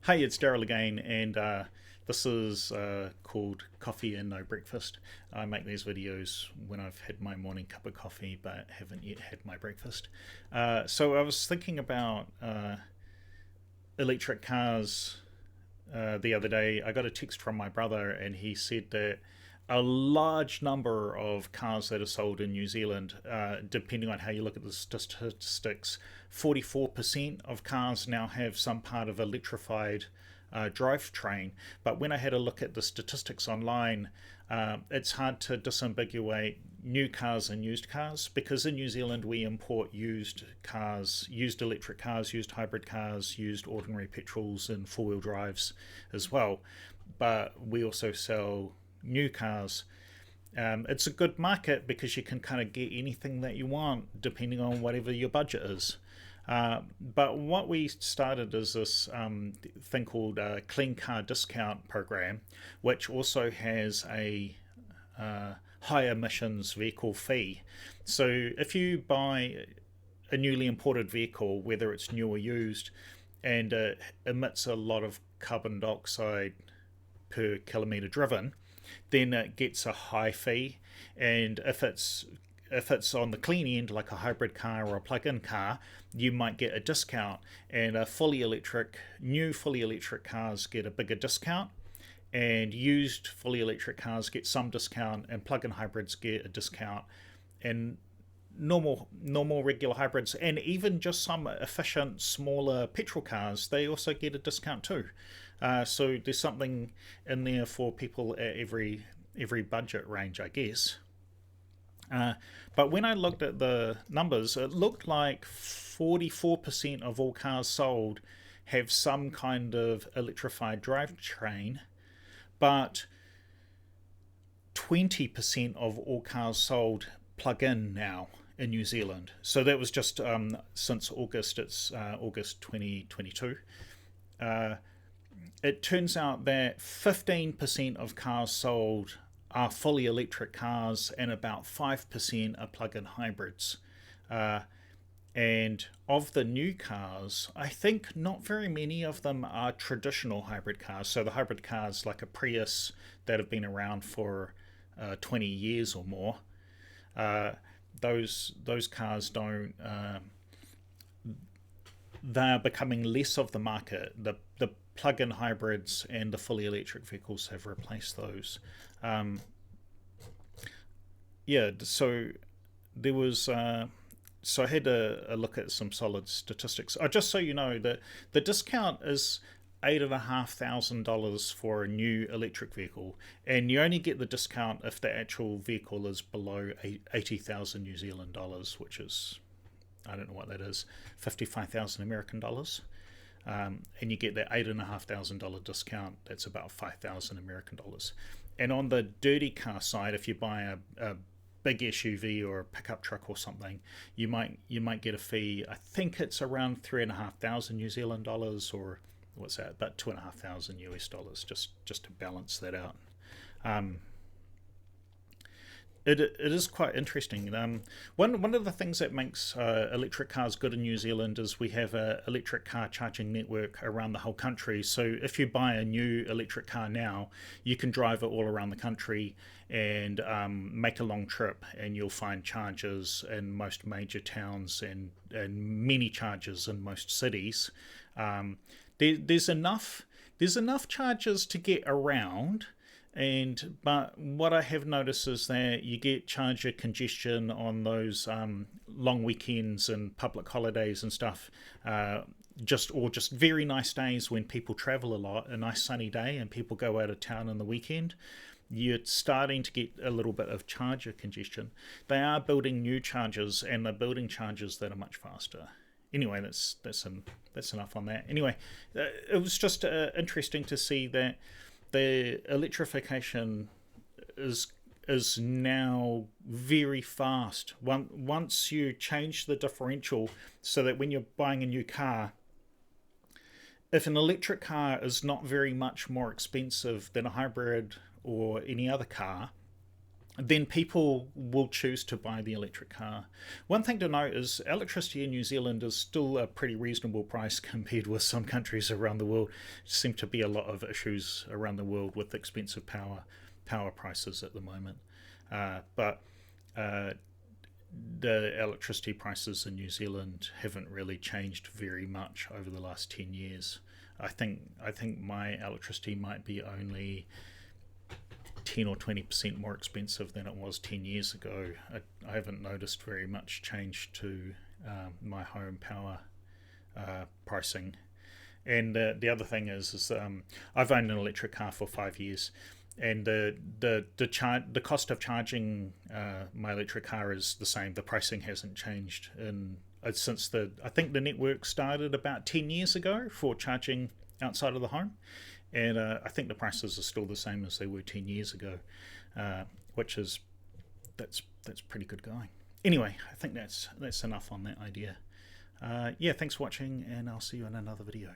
Hey, it's Daryl again, and this is called Coffee and No Breakfast. I make these videos when I've had my morning cup of coffee but haven't yet had my breakfast. So I was thinking about electric cars the other day. I got a text from my brother, and he said that a large number of cars that are sold in New Zealand, depending on how you look at the statistics, 44% of cars now have some part of electrified drivetrain. But when I had a look at the statistics online, it's hard to disambiguate new cars and used cars, because in New Zealand we import used cars, used electric cars, used hybrid cars, used ordinary petrols and four-wheel drives as well. But we also sell new cars. It's a good market because you can kind of get anything that you want depending on whatever your budget is. But what we started is this thing called a Clean Car Discount Program, which also has a high emissions vehicle fee. So if you buy a newly imported vehicle, whether it's new or used, and emits a lot of carbon dioxide per kilometre driven, then it gets a high fee. And if it's on the clean end, like a hybrid car or a plug-in car, you might get a discount. And new fully electric cars get a bigger discount, and used fully electric cars get some discount, and plug-in hybrids get a discount, and normal regular hybrids, and even just some efficient smaller petrol cars, they also get a discount too. So there's something in there for people at every budget range, I guess. But when I looked at the numbers, it looked like 44% of all cars sold have some kind of electrified drivetrain, but 20% of all cars sold plug in now in New Zealand. So that was just since August. It's August 2022. It turns out that 15% of cars sold are fully electric cars, and about 5% are plug in hybrids. Uh, and of the new cars, I think not very many of them are traditional hybrid cars. So the hybrid cars like a Prius that have been around for 20 years or more, uh, those cars don't. They're becoming less of the market. The plug-in hybrids and the fully electric vehicles have replaced those. Um, yeah, so there was. So I had a look at some solid statistics. Just so you know, that the discount is $8,500 for a new electric vehicle, and you only get the discount if the actual vehicle is below 80,000 New Zealand dollars, which is, I don't know what that is, 55,000 American dollars. And you get that $8,500 discount. That's about 5,000 American dollars. And on the dirty car side, if you buy a big SUV or a pickup truck or something, you might get a fee. I think it's around 3,500 New Zealand dollars, or what's that? About 2,500 US dollars, just to balance that out. Um, it is quite interesting. One of the things that makes electric cars good in New Zealand is we have a electric car charging network around the whole country. So if you buy a new electric car now, you can drive it all around the country and make a long trip, and you'll find chargers in most major towns, and many chargers in most cities. Um, there's enough chargers to get around, but what I have noticed is that you get charger congestion on those long weekends and public holidays and stuff. Just very nice days when people travel a lot, a nice sunny day, and people go out of town on the weekend. You're starting to get a little bit of charger congestion. They are building new chargers, and they're building chargers that are much faster. Anyway, that's enough on that. Anyway, it was just interesting to see that the electrification is is now very fast. Once you change the differential so that when you're buying a new car, if an electric car is not very much more expensive than a hybrid or any other car, then people will choose to buy the electric car. One thing to note is electricity in New Zealand is still a pretty reasonable price compared with some countries around the world. There seem to be a lot of issues around the world with expensive power prices at the moment. But the electricity prices in New Zealand haven't really changed very much over the last 10 years. I think my electricity might be only 10 or 20% more expensive than it was 10 years ago. I haven't noticed very much change to my home power pricing. And the other thing is I've owned an electric car for 5 years, and the cost of charging my electric car is the same. The pricing hasn't changed since I think the network started about 10 years ago for charging outside of the home, and I think the prices are still the same as they were 10 years ago, which is that's pretty good going. Anyway, I think that's enough on that idea. Yeah, thanks for watching, and I'll see you in another video.